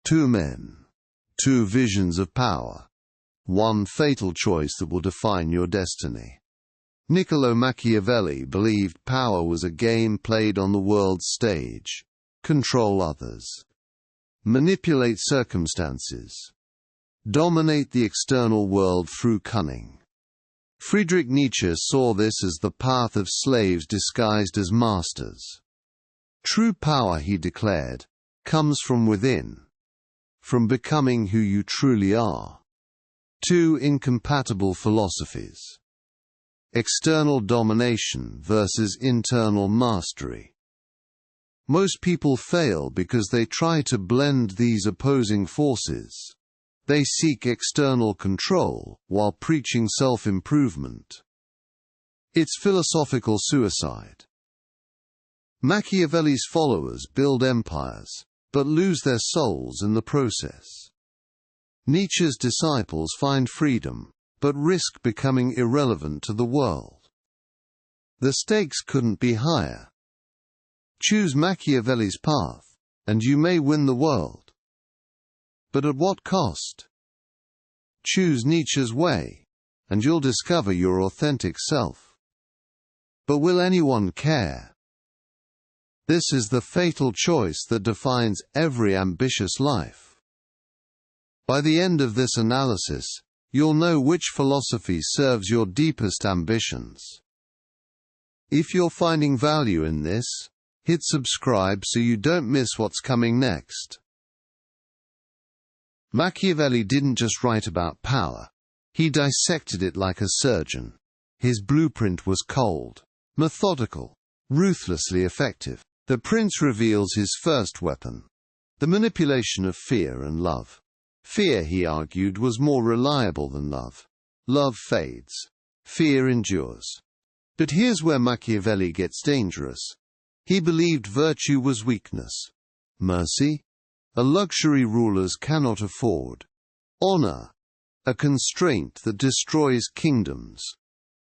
Two men, two visions of power, one fatal choice that will define your destiny. Niccolo Machiavelli believed power was a game played on the world's stage. Control others. Manipulate circumstances. Dominate the external world through cunning. Friedrich Nietzsche saw this as the path of slaves disguised as masters. True power, he declared, comes from within, from becoming who you truly are. Two incompatible philosophies. External domination versus internal mastery. Most people fail because they try to blend these opposing forces. They seek external control while preaching self-improvement. It's philosophical suicide. Machiavelli's followers build empires, but lose their souls in the process. Nietzsche's disciples find freedom, but risk becoming irrelevant to the world. The stakes couldn't be higher. Choose Machiavelli's path, and you may win the world. But at what cost? Choose Nietzsche's way, and you'll discover your authentic self. But will anyone care? This is the fatal choice that defines every ambitious life. By the end of this analysis, you'll know which philosophy serves your deepest ambitions. If you're finding value in this, hit subscribe so you don't miss what's coming next. Machiavelli didn't just write about power. He dissected it like a surgeon. His blueprint was cold, methodical, ruthlessly effective. The prince reveals his first weapon, the manipulation of fear and love. Fear, he argued, was more reliable than love. Love fades. Fear endures. But here's where Machiavelli gets dangerous. He believed virtue was weakness. Mercy, a luxury rulers cannot afford. Honor, a constraint that destroys kingdoms.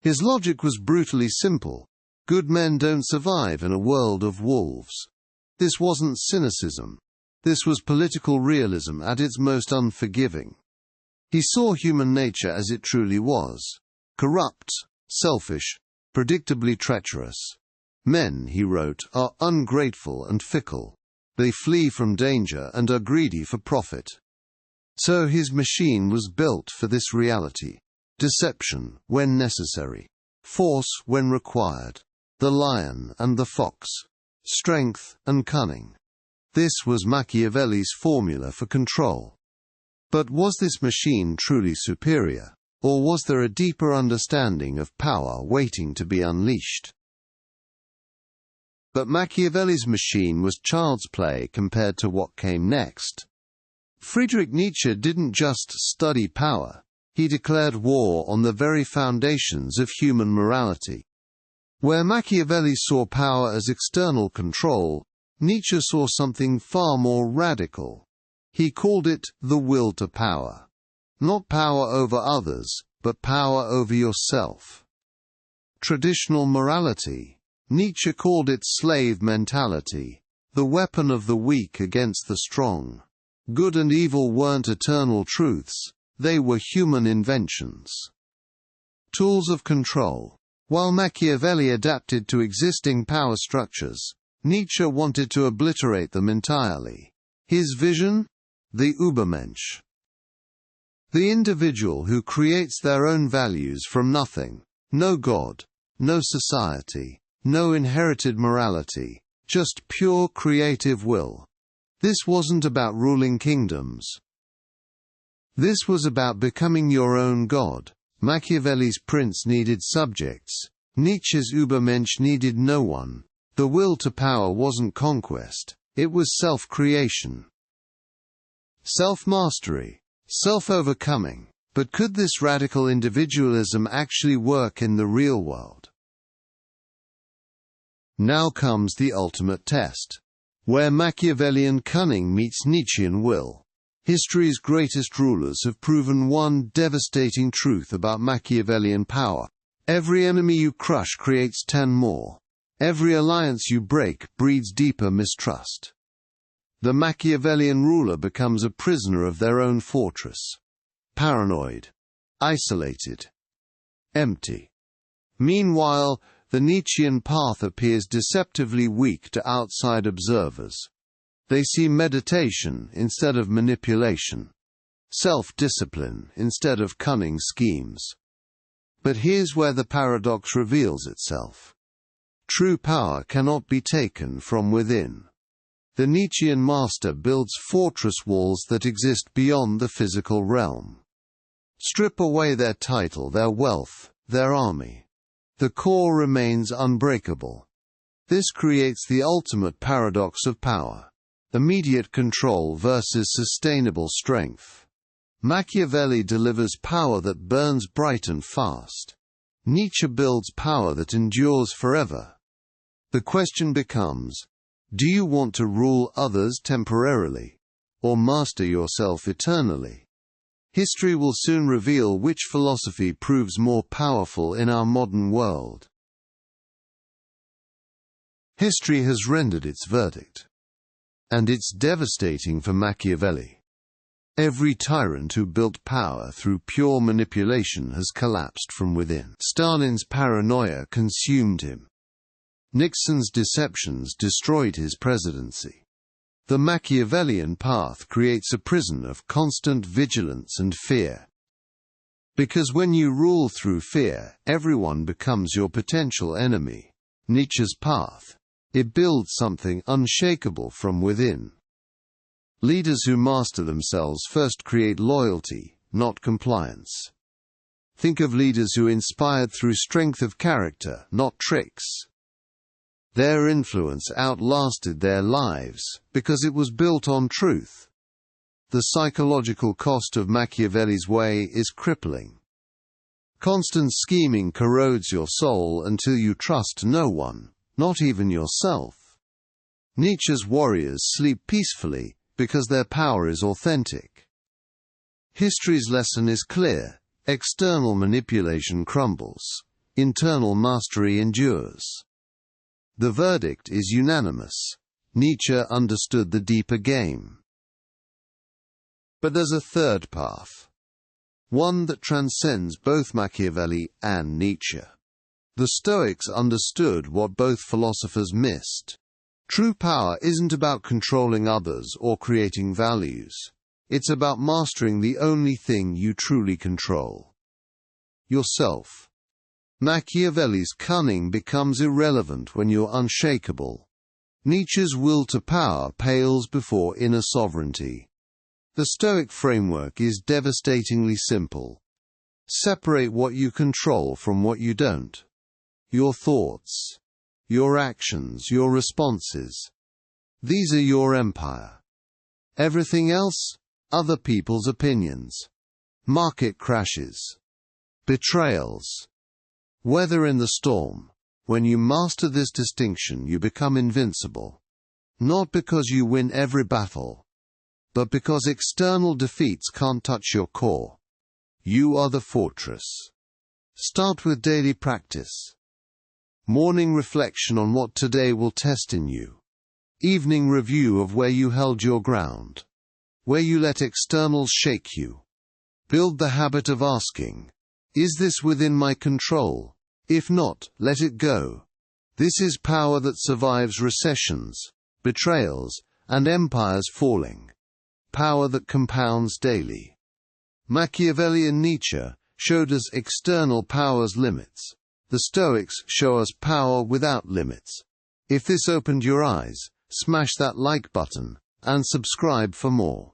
His logic was brutally simple. Good men don't survive in a world of wolves. This wasn't cynicism. This was political realism at its most unforgiving. He saw human nature as it truly was. Corrupt, selfish, predictably treacherous. Men, he wrote, are ungrateful and fickle. They flee from danger and are greedy for profit. So his machine was built for this reality. Deception when necessary. Force when required. The lion and the fox. Strength and cunning. This was Machiavelli's formula for control. But was this machine truly superior, or was there a deeper understanding of power waiting to be unleashed? But Machiavelli's machine was child's play compared to what came next. Friedrich Nietzsche didn't just study power, he declared war on the very foundations of human morality. Where Machiavelli saw power as external control, Nietzsche saw something far more radical. He called it the will to power. Not power over others, but power over yourself. Traditional morality, Nietzsche called it slave mentality, the weapon of the weak against the strong. Good and evil weren't eternal truths, they were human inventions. Tools of control. While Machiavelli adapted to existing power structures, Nietzsche wanted to obliterate them entirely. His vision? The Übermensch. The individual who creates their own values from nothing. No God, no society, no inherited morality, just pure creative will. This wasn't about ruling kingdoms. This was about becoming your own God. Machiavelli's prince needed subjects. Nietzsche's Übermensch needed no one. The will to power wasn't conquest, it was self-creation. Self-mastery, self-overcoming. But could this radical individualism actually work in the real world? Now comes the ultimate test. Where Machiavellian cunning meets Nietzschean will. History's greatest rulers have proven one devastating truth about Machiavellian power. Every enemy you crush creates 10 more. Every alliance you break breeds deeper mistrust. The Machiavellian ruler becomes a prisoner of their own fortress. Paranoid. Isolated. Empty. Meanwhile, the Nietzschean path appears deceptively weak to outside observers. They see meditation instead of manipulation, self-discipline instead of cunning schemes. But here's where the paradox reveals itself. True power cannot be taken from within. The Nietzschean master builds fortress walls that exist beyond the physical realm. Strip away their title, their wealth, their army. The core remains unbreakable. This creates the ultimate paradox of power: immediate control versus sustainable strength. Machiavelli delivers power that burns bright and fast. Nietzsche builds power that endures forever. The question becomes, do you want to rule others temporarily, or master yourself eternally? History will soon reveal which philosophy proves more powerful in our modern world. History has rendered its verdict. And it's devastating for Machiavelli. Every tyrant who built power through pure manipulation has collapsed from within. Stalin's paranoia consumed him. Nixon's deceptions destroyed his presidency. The Machiavellian path creates a prison of constant vigilance and fear. Because when you rule through fear, everyone becomes your potential enemy. Nietzsche's path. It builds something unshakable from within. Leaders who master themselves first create loyalty, not compliance. Think of leaders who inspired through strength of character, not tricks. Their influence outlasted their lives, because it was built on truth. The psychological cost of Machiavelli's way is crippling. Constant scheming corrodes your soul until you trust no one, not even yourself. Nietzsche's warriors sleep peacefully, because their power is authentic. History's lesson is clear: external manipulation crumbles, internal mastery endures. The verdict is unanimous. Nietzsche understood the deeper game. But there's a third path. One that transcends both Machiavelli and Nietzsche. The Stoics understood what both philosophers missed. True power isn't about controlling others or creating values. It's about mastering the only thing you truly control: yourself. Machiavelli's cunning becomes irrelevant when you're unshakable. Nietzsche's will to power pales before inner sovereignty. The Stoic framework is devastatingly simple. Separate what you control from what you don't. Your thoughts, your actions, your responses. These are your empire. Everything else? Other people's opinions. Market crashes. Betrayals. Weather in the storm. When you master this distinction, you become invincible. Not because you win every battle, but because external defeats can't touch your core. You are the fortress. Start with daily practice. Morning reflection on what today will test in you. Evening review of where you held your ground, where you let externals shake you. Build the habit of asking, is this within my control? If not, let it go. This is power that survives recessions, betrayals, and empires falling. Power that compounds daily. Machiavelli and Nietzsche showed us external power's limits. The Stoics show us power without limits. If this opened your eyes, smash that like button, and subscribe for more.